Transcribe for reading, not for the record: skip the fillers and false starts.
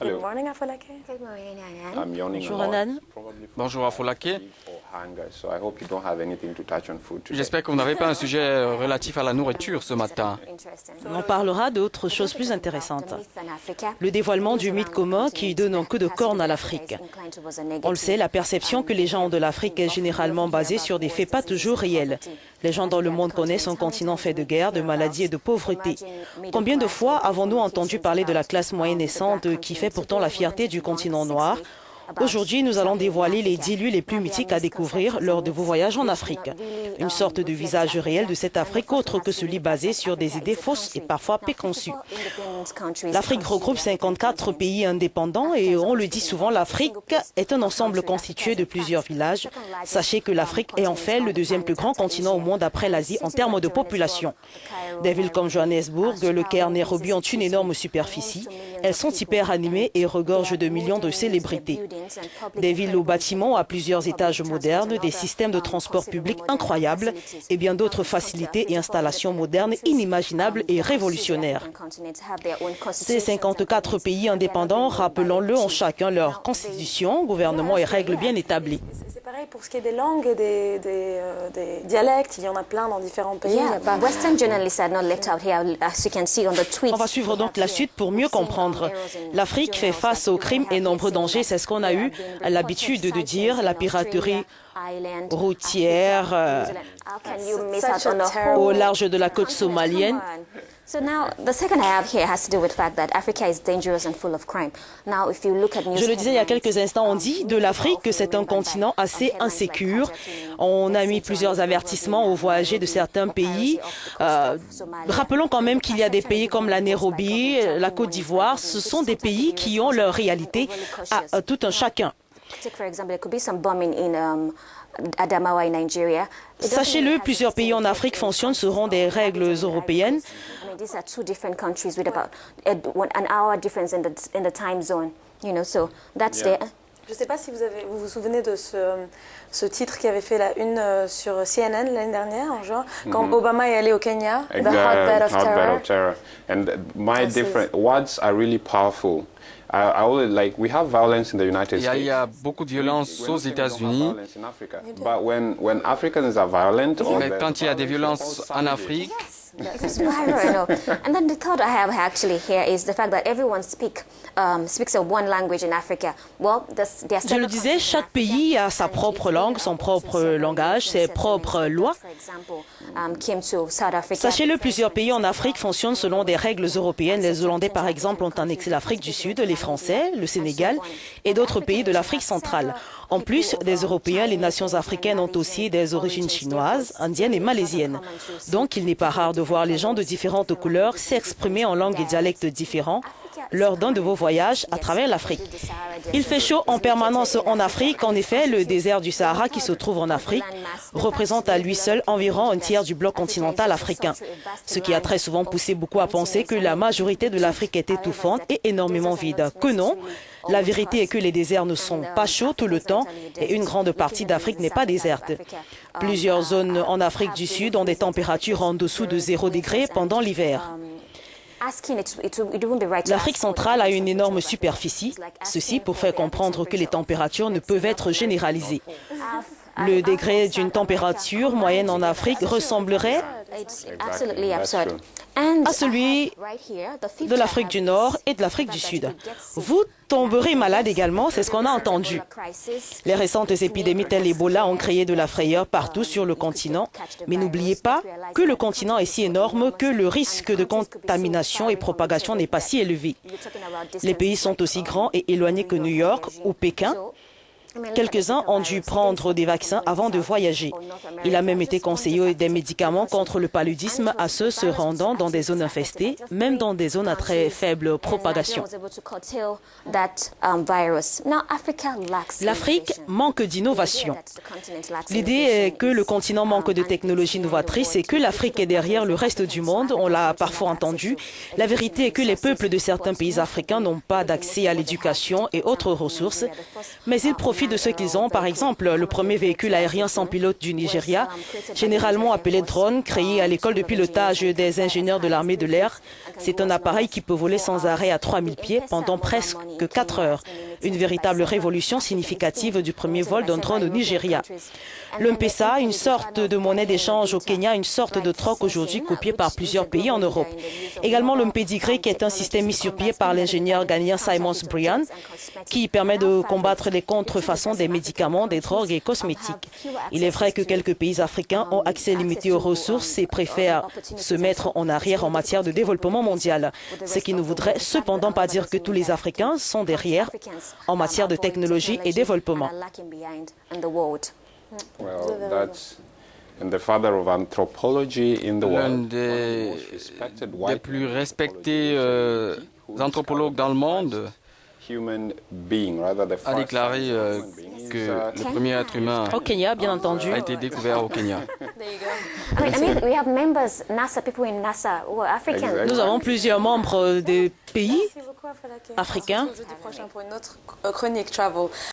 Good Hello. morning, Afolake. Good morning, Anan. I'm yawning Bonjour a lot, Anan. probably from Bonjour Afolake. or hunger, so I hope you don't have anything to touch on food today. J'espère que vous n'avez pas un sujet relatif à la nourriture ce matin. On parlera d'autres choses plus intéressantes. Le dévoilement du mythe commun qui donne un coup de corne à l'Afrique. On le sait, la perception que les gens ont de l'Afrique est généralement basée sur des faits pas toujours réels. Les gens dans le monde connaissent un continent fait de guerre, de maladies et de pauvreté. Combien de fois avons-nous entendu parler de la classe moyenne naissante qui fait pourtant la fierté du continent noir? Aujourd'hui, nous allons dévoiler les 10 lieux les plus mythiques à découvrir lors de vos voyages en Afrique. Une sorte de visage réel de cette Afrique autre que celui basé sur des idées fausses et parfois préconçues. L'Afrique regroupe 54 pays indépendants et on le dit souvent, l'Afrique est un ensemble constitué de plusieurs villages. Sachez que l'Afrique est en fait le deuxième plus grand continent au monde après l'Asie en termes de population. Des villes comme Johannesburg, Le Caire, Nairobi ont une énorme superficie. Elles sont hyper animées et regorgent de millions de célébrités. Des villes aux bâtiments à plusieurs étages modernes, des systèmes de transport public incroyables et bien d'autres facilités et installations modernes inimaginables et révolutionnaires. Ces 54 pays indépendants, rappelons-le, ont chacun leur constitution, gouvernement et règles bien établies. C'est pareil pour ce qui est des langues et des dialectes. Il y en a plein dans différents pays. Il y a pas- Western journalists are not left out here, as you can see on the tweets. On va suivre donc la suite pour mieux comprendre. L'Afrique fait face aux crimes et nombreux dangers, c'est ce qu'on a eu l'habitude de dire, la piraterie routière au large de la côte somalienne. So now, the second I have here has to do with the fact that Africa is dangerous and full of crime. Now, if you look at news Je le disais il y a quelques instants, on dit de l'Afrique que c'est un continent assez insécure. On a mis plusieurs avertissements aux voyageurs de certains pays. Rappelons quand même qu'il y a des pays comme la Nairobi, la Côte d'Ivoire. Ce sont des pays qui ont leur réalité à tout un chacun. Take for example, there could be some bombing in Adamawa in Nigeria. Sachez-le, plusieurs pays en Afrique fonctionnent selon des règles européennes. I mean, these are two different countries with about an hour difference in the time zone. You know, so that's Yeah. the. Je ne sais pas si vous vous souvenez de ce titre qui avait fait la une sur CNN l'année dernière, en juin, quand Obama est allé au Kenya, The Hotbed of Terror. And my different words are really powerful. I always like we have violence in the United Il States. y a beaucoup de violence We're aux not saying we don't have États-Unis. violence in Africa. But when Africans are violent, or Mais there's quand il y a des violence, violences they're en called Afrique, It's viral, no. And then the thought I have actually here is the fact that everyone speaks one language in Africa. Well, there are Je le disais, chaque pays a sa propre langue, son propre langage, ses propres lois. Sachez-le, plusieurs pays en Afrique fonctionnent selon des règles européennes. Les Hollandais, par exemple, ont annexé l'Afrique du Sud, les Français, le Sénégal et d'autres pays de l'Afrique centrale. En plus des Européens, les nations africaines ont aussi des origines chinoises, indiennes et malaisiennes. Donc, il n'est pas rare de voir les gens de différentes couleurs s'exprimer en langues et dialectes différents lors d'un de vos voyages à travers l'Afrique. Il fait chaud en permanence en Afrique. En effet, le désert du Sahara qui se trouve en Afrique représente à lui seul environ un tiers du bloc continental africain, ce qui a très souvent poussé beaucoup à penser que la majorité de l'Afrique est étouffante et énormément vide. Que non, la vérité est que les déserts ne sont pas chauds tout le temps et une grande partie d'Afrique n'est pas déserte. Plusieurs zones en Afrique du Sud ont des températures en dessous de 0 degré pendant l'hiver. L'Afrique centrale a une énorme superficie, ceci pour faire comprendre que les températures ne peuvent être généralisées. Le degré d'une température moyenne en Afrique ressemblerait à celui de l'Afrique du Nord et de l'Afrique du Sud. Vous tomberez malade également, c'est ce qu'on a entendu. Les récentes épidémies telles l'Ebola ont créé de la frayeur partout sur le continent. Mais n'oubliez pas que le continent est si énorme que le risque de contamination et propagation n'est pas si élevé. Les pays sont aussi grands et éloignés que New York ou Pékin. Quelques-uns ont dû prendre des vaccins avant de voyager. Il a même été conseillé des médicaments contre le paludisme à ceux se rendant dans des zones infestées, même dans des zones à très faible propagation. L'Afrique manque d'innovation. L'idée est que le continent manque de technologies novatrices et que l'Afrique est derrière le reste du monde. On l'a parfois entendu. La vérité est que les peuples de certains pays africains n'ont pas d'accès à l'éducation et autres ressources, mais ils profitent profit de ce qu'ils ont. Par exemple, le premier véhicule aérien sans pilote du Nigeria, généralement appelé drone, créé à l'école de pilotage des ingénieurs de l'armée de l'air. C'est un appareil qui peut voler sans arrêt à 3000 pieds pendant presque 4 heures. Une véritable révolution significative du premier vol d'un drone au Nigeria. Le M-Pesa, une sorte de monnaie d'échange au Kenya, une sorte de troc aujourd'hui copié par plusieurs pays en Europe. Également le M-Pedigree, qui est un système mis sur pied par l'ingénieur ghanéen Simon Brian, qui permet de combattre les contrefaçons des médicaments, des drogues et cosmétiques. Il est vrai que quelques pays africains ont accès limité aux ressources et préfèrent se mettre en arrière en matière de développement mondial. Ce qui ne voudrait cependant pas dire que tous les Africains sont derrière en matière de technologie et développement. L'un des plus respectés anthropologues dans le monde a déclaré que le premier être humain au Kenya, bien entendu, a été découvert au Kenya. Nous avons plusieurs membres des pays africains. Jeudi prochain pour une autre chronique travel.